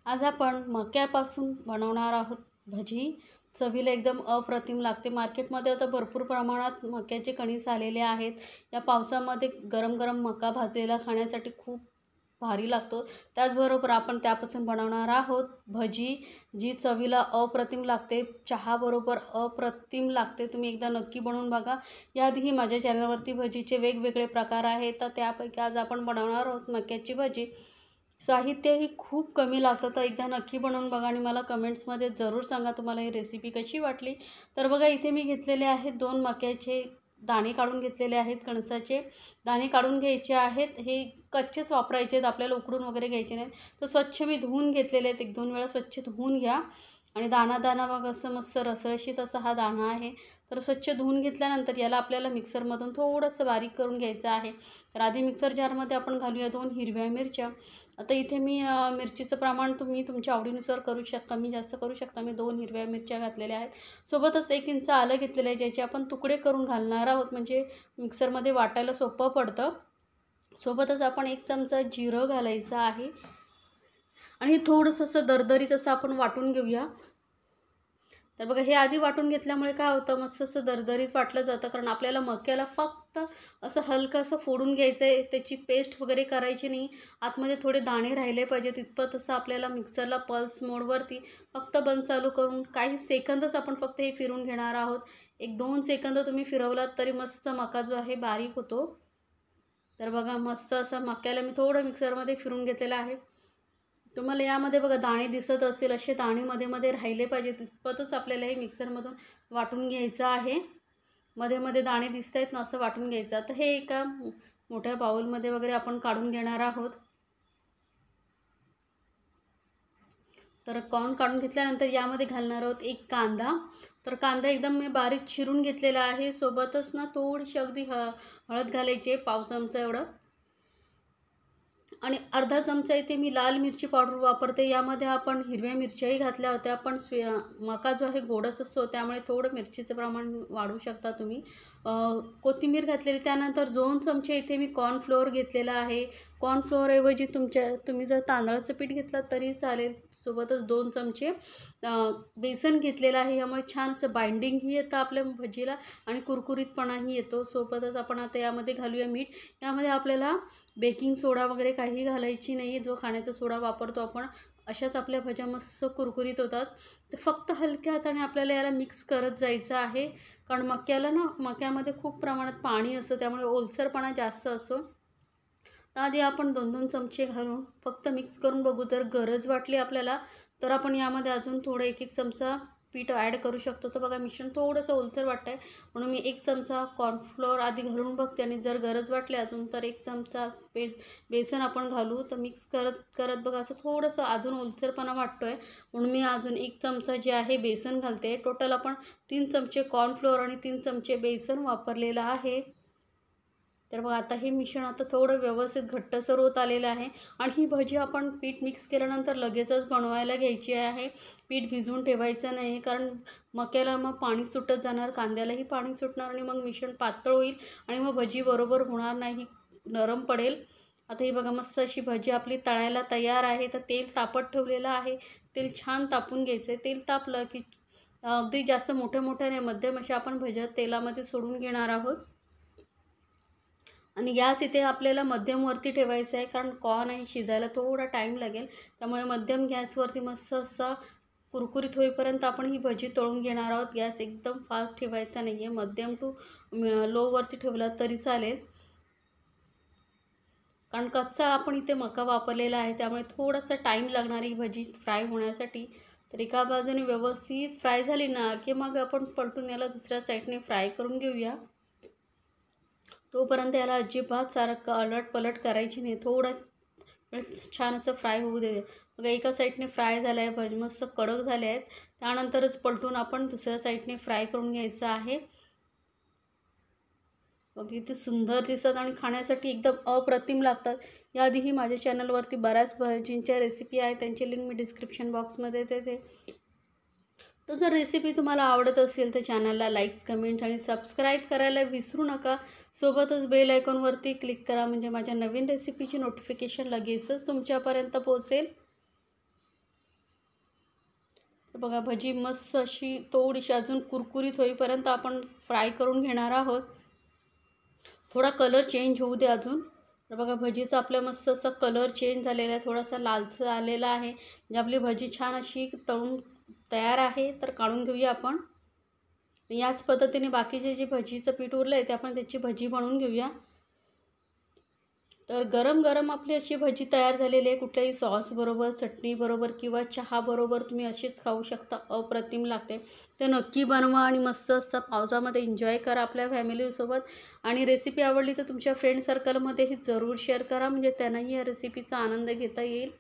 आज आपण मक्यापासून बनवणार आहोत भजी. चवीला एकदम अप्रतिम लागते. मार्केटमध्ये आता भरपूर प्रमाणात मक्याचे कणीस आलेले आहेत. या पावसामध्ये गरम गरम मका भाजलेला खाण्यासाठी खूप भारी लागतो. त्याचबरोबर आपण त्यापासून बनवणार आहोत भजी, जी चवीला अप्रतिम लागते. चहाबरोबर अप्रतिम लागते. तुम्ही एकदा नक्की बनवून बघा. याआधीही माझ्या चॅनलवरती भजीचे वेगवेगळे प्रकार आहेत, तर त्यापैकी आज आपण बनवणार आहोत मक्याची भजी. साहित्यही खूप कमी लागतं, तर एकदा नक्की बनवून बघा आणि मला कमेंट्समध्ये जरूर सांगा तुम्हाला ही रेसिपी कशी वाटली. तर बघा, इथे मी घेतलेले आहेत 2 मक्याचे दाणे काढून घेतलेले आहेत. कणसाचे दाणे काढून घ्यायचे आहेत. हे कच्चेच वापरायचे आहेत, आपल्याला उकडून वगैरे घ्यायचे नाहीत. तर स्वच्छ मी धुवून घेतलेले आहेत. 1-2 वेळा स्वच्छ धुवून घ्या. आणि दाणा बघा, असं मस्त रसरशीत असा हा दाणा आहे. तर स्वच्छ धुवून घेतल्यानंतर याला आपल्याला मिक्सरमधून थोडंसं बारीक करून घ्यायचं आहे. तर आधी मिक्सर जारमध्ये आपण घालूया 2 हिरव्या मिरच्या. आता इथे मी मिरचीचं प्रमाण तुम्ही तुमच्या आवडीनुसार करू शकता. कमी जास्त करू शकता. मी 2 हिरव्या मिरच्या घातलेल्या आहेत. सोबतच 1 इंच आलं घेतलेलं आहे, ज्याचे आपण तुकडे करून घालणार आहोत, म्हणजे मिक्सरमध्ये वाटायला सोपं पडतं. सोबतच आपण 1 चमचा जिरं घालायचं आहे आणि हे थोडंसं असं दरदरीत असं आपण वाटून घेऊया. तर बघा, हे आधी वाटून घेतल्यामुळे काय होतं, मस्त असं दरदरीत वाटलं जातं. कारण आपल्याला मक्याला फक्त असं हलकं असं फोडून घ्यायचं आहे, त्याची पेस्ट वगैरे करायची नाही. आतमध्ये थोडे दाणे राहिले पाहिजे तितपत असं आपल्याला मिक्सरला पल्स मोडवरती फक्त बंद चालू करून काही सेकंदच आपण फक्त हे फिरून घेणार आहोत. 1-2 सेकंद तुम्ही फिरवलात तरी मस्त मका जो आहे बारीक होतो. तर बघा, मस्त असा मक्याला मी थोडं मिक्सरमध्ये फिरून घेतलेलं आहे. तुम्हाला यामध्ये बघा दाणे दिसत असेल, असे दाणे मध्ये मध्ये राहिले पाहिजे तितपतच आपल्याला हे मिक्सरमधून वाटून घ्यायचं आहे. मध्ये मध्ये दाणे दिसत आहेत ना, असं वाटून घ्यायचं. तर हे एका मोठ्या बाउलमध्ये वगैरे आपण काढून घेणार आहोत. तर कॉर्न काढून घेतल्यानंतर यामध्ये घालणार आहोत 1 कांदा. तर कांदा एकदम मी बारीक चिरून घेतलेला आहे. सोबतच ना थोडीशी अगदी हळद घालायची आहे, पाव चमचा एवढं. आणि अर्धा चमचा इथे मी लाल मिरची पावडर वापरते. यामध्ये आपण हिरव्या मिरच्याही घातल्या होत्या, पण मका जो आहे गोडच असतो, त्यामुळे थोडं मिरचीचं प्रमाण वाढवू शकता तुम्ही. कोथिंबीर घातलेली. त्यानंतर 2 चमचे इथे मी कॉर्नफ्लोअर घेतलेला आहे. कॉर्नफ्लोअरऐवजी तुम्ही जर तांदळाचं पीठ घेतलं तरी चालेल. सोबतच 2 चमचे बेसन घेतलेलं आहे. यामुळे छान असं बाइंडिंगही येतं आपल्या भजीला आणि कुरकुरीतपणाही येतो. सोबतच आपण आता यामध्ये घालूया मीठ. यामध्ये आपल्याला बेकिंग सोडा वगैरे काही घालायची नाही. जो खाण्याचा सोडा वापरतो आपण, अशाच आपल्या भज्या मस्त कुरकुरीत होतात. तर फक्त हलक्या हाताने आपल्याला याला मिक्स करत जायचं आहे. कारण मक्यामध्ये खूप प्रमाणात पाणी असतं, त्यामुळे ओलसरपणा जास्त असतो. तर आधी आपण 2-2 चमचे घालून फक्त मिक्स करून बघू. जर गरज वाटली आपल्याला तर आपण यामध्ये अजून थोडं 1-1 चमचा पीठ ॲड करू शकतो. तर बघा, मिश्रण थोडंसं ओलसर वाटतं आहे, म्हणून मी 1 चमचा कॉर्नफ्लोअर आधी घालून बघते आणि जर गरज वाटली अजून तर 1 चमचा बेसन आपण घालू. तर मिक्स करत करत बघा, असं थोडंसं अजून ओलसरपणा वाटतो आहे, म्हणून मी अजून 1 चमचा जे आहे बेसन घालते. टोटल आपण 3 चमचे कॉर्नफ्लोअर आणि 3 चमचे बेसन वापरलेलं आहे. तर बघा, आता हे मिश्रण आता थोडं व्यवस्थित घट्टसर होत आलेलं आहे. आणि ही भजी आपण पीठ मिक्स केल्यानंतर लगेचच बनवायला घ्यायची आहे. पीठ भिजवून ठेवायचं नाही, कारण मक्याला मग पाणी सुटत जाणार, कांद्यालाही पाणी सुटणार आणि मग मिश्रण पातळ होईल आणि मग भजी बरोबर होणार नाही, नरम पडेल. आता ही बघा, मस्त अशी भजी आपली तळायला तयार आहे. तर तेल तापत ठेवलेलं आहे. तेल छान तापून घ्यायचं आहे. तेल तापलं की अगदी जास्त मोठ्या नाही, मध्यम अशा आपण भज्या तेलामध्ये सोडून घेणार आहोत. आणि गॅस इथे आपल्याला मध्यमवरती ठेवायचा आहे, कारण कॉर्न आहे शिजायला थोडा टाईम लागेल. त्यामुळे मध्यम गॅसवरती मस्त असा कुरकुरीत होईपर्यंत आपण ही भजी तळून घेणार आहोत. गॅस एकदम फास्ट ठेवायचा नाही आहे, मध्यम टू लोवरती ठेवला तरी चालेल. कारण कच्चा आपण इथे मका वापरलेला आहे, त्यामुळे थोडासा टाईम लागणार ही भजी फ्राय होण्यासाठी. तर एका बाजूने व्यवस्थित फ्राय झाली ना की मग आपण पलटून याला दुसऱ्या साईडने फ्राय करून घेऊया. तोपर्यंत याला अजिबात सारखं अलट-पलट करायची नाही. थोडं वेळ छान असं फ्राय होऊ देऊया. बघा, एका साईडने फ्राय झालं आहे, भजी मस्त कडक झाले आहेत. त्यानंतरच पलटून आपण दुसऱ्या साईडने फ्राय करून घ्यायचं आहे. बघ, किती सुंदर दिसतात आणि खाण्यासाठी एकदम अप्रतिम लागतात. याआधीही माझ्या चॅनलवरती बऱ्याच भजींच्या रेसिपी आहेत, त्यांची लिंक मी डिस्क्रिप्शन बॉक्समध्ये देते. तर जर रेसिपी तुम्हाला आवडत असेल तर चॅनलला लाईक्स, कमेंट्स आणि सबस्क्राईब करायला विसरू नका. सोबतच बेल आयकॉनवरती क्लिक करा, म्हणजे माझ्या नवीन रेसिपीची नोटिफिकेशन लगेचच तुमच्यापर्यंत पोहोचेल. तर बघा भजी मस्त अशी थोडीशी अजून कुरकुरीत होईपर्यंत आपण फ्राय करून घेणार आहोत. थोडा कलर चेंज होऊ दे अजून. तर बघा भजीचा आपल्या मस्त असा कलर चेंज झालेला आहे, थोडासा लालसर आलेला आहे. म्हणजे आपली भजी छान अशी तळून तयार आहे. तर काढून घेऊया आपण. याच पद्धतीने बाकीचे जे भजीचं पीठ उरलं आहे ते आपण त्याची भजी बनवून घेऊया. तर गरम गरम आपली अशी भजी तयार झालेली आहे. कुठल्याही सॉसबरोबर, चटणीबरोबर किंवा चहाबरोबर तुम्ही अशीच खाऊ शकता. अप्रतिम लागते. तर नक्की बनवा आणि मस्त असं पावसामध्ये एन्जॉय करा आपल्या फॅमिलीसोबत. आणि रेसिपी आवडली तर तुमच्या फ्रेंड सर्कलमध्येही जरूर शेअर करा, म्हणजे त्यांनाही या रेसिपीचा आनंद घेता येईल.